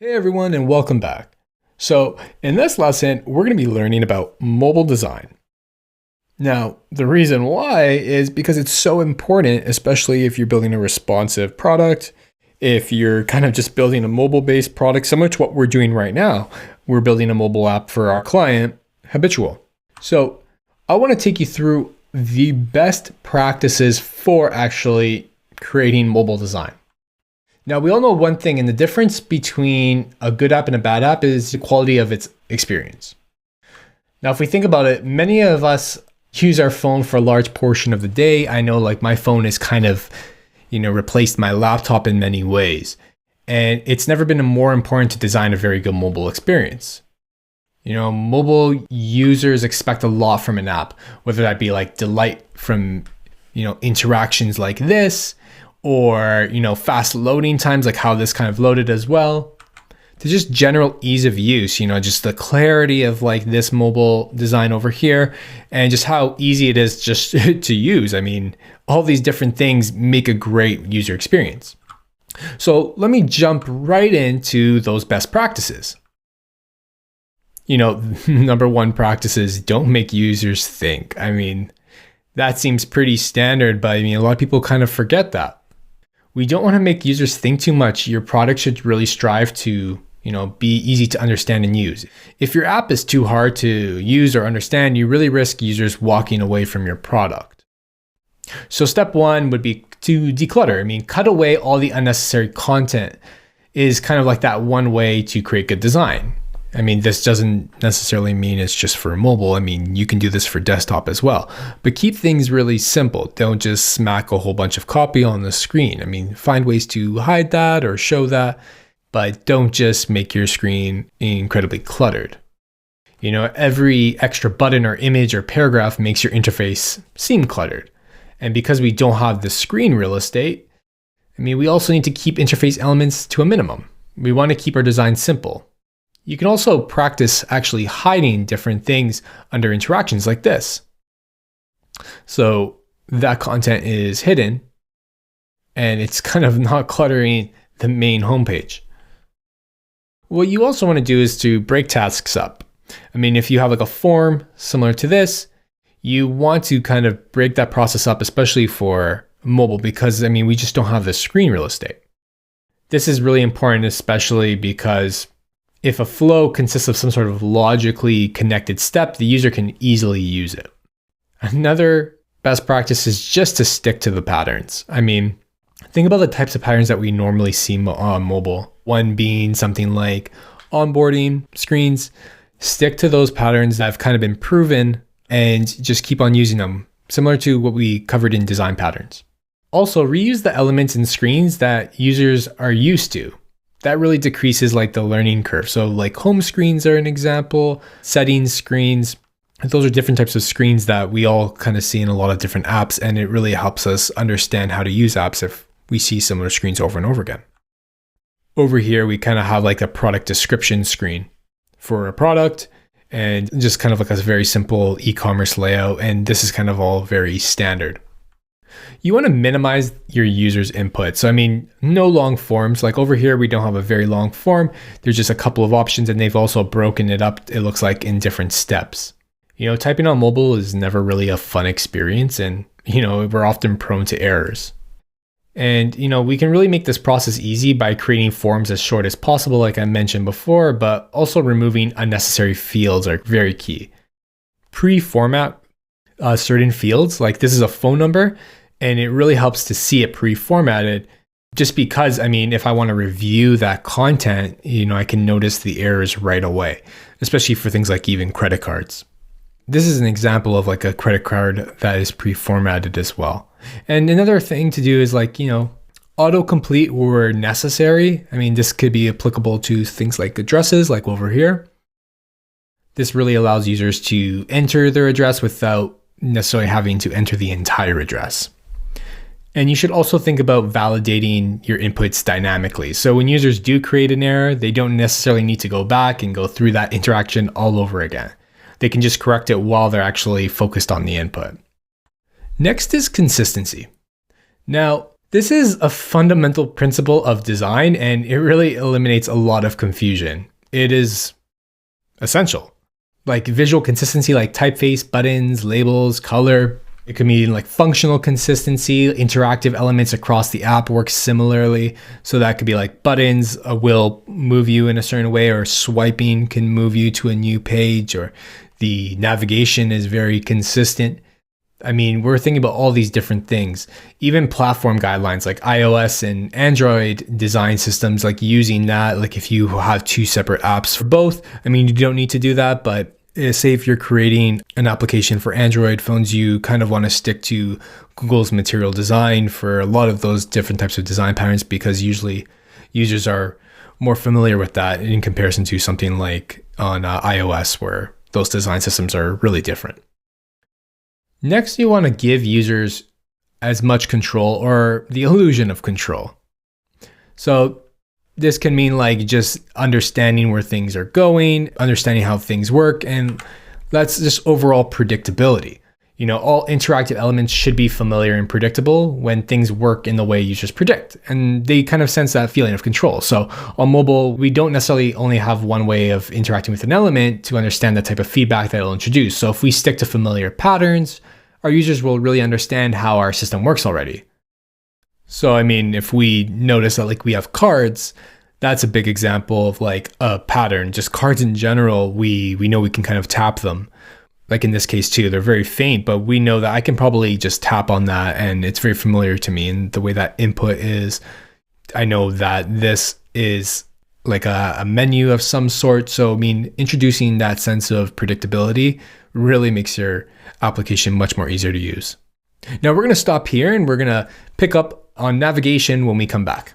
Hey everyone, and welcome back. So in this lesson, we're going to be learning about mobile design. Now, the reason why is because it's so important, especially if you're building a responsive product, if you're kind of just building a mobile-based product, similar to what we're doing right now. We're building a mobile app for our client, Habitual. So I want to take you through the best practices for actually creating mobile design. Now, we all know one thing, and the difference between a good app and a bad app is the quality of its experience. Now, if we think about it, many of us use our phone for a large portion of the day. I know like my phone is kind of, replaced my laptop in many ways. And it's never been more important to design a very good mobile experience. Mobile users expect a lot from an app, whether that be like delight from, interactions like this, or fast loading times like how this kind of loaded as well, to just general ease of use, just the clarity of like this mobile design over here, and just how easy it is just to use. I mean, all these different things make a great user experience. So let me jump right into those best practices. Number one practice is don't make users think. I mean, that seems pretty standard, but a lot of people kind of forget that. We don't want to make users think too much. Your product should really strive to, be easy to understand and use. If your app is too hard to use or understand, you really risk users walking away from your product. So step one would be to declutter. Cut away all the unnecessary content is kind of like that one way to create good design. This doesn't necessarily mean it's just for mobile. You can do this for desktop as well, but keep things really simple. Don't just smack a whole bunch of copy on the screen. Find ways to hide that or show that, but don't just make your screen incredibly cluttered. Every extra button or image or paragraph makes your interface seem cluttered. And because we don't have the screen real estate, we also need to keep interface elements to a minimum. We want to keep our design simple. You can also practice actually hiding different things under interactions like this. So that content is hidden and it's kind of not cluttering the main homepage. What you also want to do is to break tasks up. If you have like a form similar to this, you want to kind of break that process up, especially for mobile, because we just don't have the screen real estate. This is really important, especially because if a flow consists of some sort of logically connected step, the user can easily use it. Another best practice is just to stick to the patterns. Think about the types of patterns that we normally see on mobile. One being something like onboarding screens. Stick to those patterns that have kind of been proven and just keep on using them, similar to what we covered in design patterns. Also, reuse the elements in screens that users are used to. That really decreases like the learning curve. So like home screens are an example, settings screens. Those are different types of screens that we all kind of see in a lot of different apps, and it really helps us understand how to use apps if we see similar screens over and over again. Over here, we kind of have like a product description screen for a product and just kind of like a very simple e-commerce layout. And this is kind of all very standard. You want to minimize your user's input. So no long forms. Like over here, we don't have a very long form. There's just a couple of options, and they've also broken it up, it looks like, in different steps. Typing on mobile is never really a fun experience, and we're often prone to errors. And we can really make this process easy by creating forms as short as possible, like I mentioned before, but also removing unnecessary fields are very key. Pre-format certain fields, like this is a phone number, and it really helps to see it pre-formatted just because, if I want to review that content, I can notice the errors right away, especially for things like even credit cards. This is an example of like a credit card that is pre-formatted as well. And another thing to do is like, autocomplete where necessary. This could be applicable to things like addresses, like over here. This really allows users to enter their address without necessarily having to enter the entire address. And you should also think about validating your inputs dynamically. So when users do create an error, they don't necessarily need to go back and go through that interaction all over again. They can just correct it while they're actually focused on the input. Next is consistency. Now, This is a fundamental principle of design, and it really eliminates a lot of confusion. It is essential. Like visual consistency, like typeface, buttons, labels, color. It could mean like functional consistency, interactive elements across the app work similarly. So that could be like buttons will move you in a certain way, or swiping can move you to a new page, or the navigation is very consistent. I mean, we're thinking about all these different things. Even platform guidelines like iOS and Android design systems, like using that, like if you have two separate apps for both, I mean, you don't need to do that, but say if you're creating an application for Android phones, you kind of want to stick to Google's material design for a lot of those different types of design patterns, because usually users are more familiar with that in comparison to something like on iOS, where those design systems are really different. Next, you want to give users as much control, or the illusion of control. So this can mean like just understanding where things are going, understanding how things work, and that's just overall predictability. You know, all interactive elements should be familiar and predictable when things work in the way users predict, and they kind of sense that feeling of control. So on mobile, we don't necessarily only have one way of interacting with an element to understand the type of feedback that it'll introduce. So if we stick to familiar patterns, our users will really understand how our system works already. So, I mean, if we notice that like we have cards, that's a big example of like a pattern. Just cards in general, we know we can kind of tap them. Like in this case too, they're very faint, but we know that I can probably just tap on that and it's very familiar to me. And the way that input is, I know that this is like a menu of some sort. So, I mean, introducing that sense of predictability really makes your application much more easier to use. Now we're going to stop here and we're going to pick up on navigation when we come back.